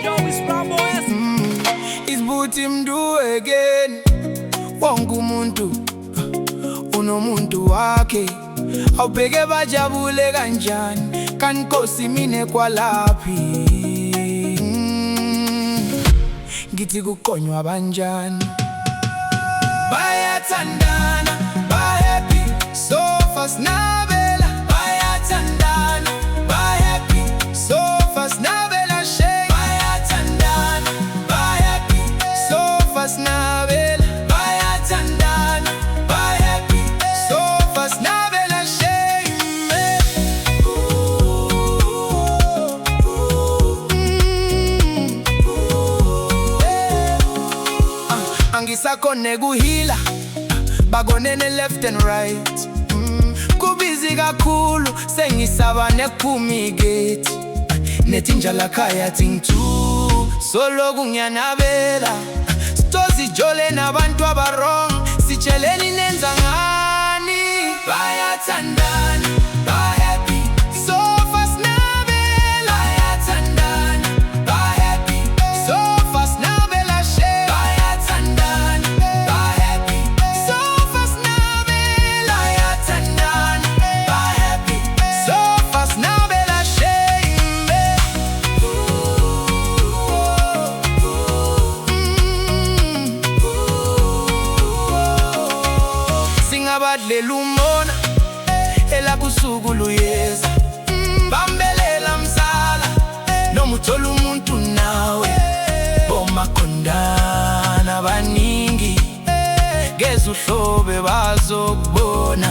Yo, it's Rambo S. It's but him do again. Wonke umuntu unomuntu wakhe, awubheke bajabule kanjani, kankosi mine kwalaphi. Ngithi kuqonywa banjani, bayathandana, ba-happy, so fast nabela. Bayathandana, ba-happy, so fast nabela shake. Bayathandana, ba-happy, so fast nabela. Bayathandana, ba-happy, so fast nabela shake. Angisakhone kuhila, bakonene left and right. Kubizi kakhulu, sengisaba nekuphuma igate. Nethinja lakhaya thingthu, soloku ngiyanabela. Stozi jole nabantu abarong, sitsheleni nenza ngani. Bayathandana, ba-happy, so fast nabela. Bayathandana, ba-happy, so fast nabela shake. Bayathandana, ba-happy, so fast nabela. Bayathandana, ba-happy, so fast nabela shake. Singabadlela umona elabusuku luyeza, bambelela mzala noma uthola umuntu nawe. Bomakondana baningi, ngeze uhlobe bazokubona.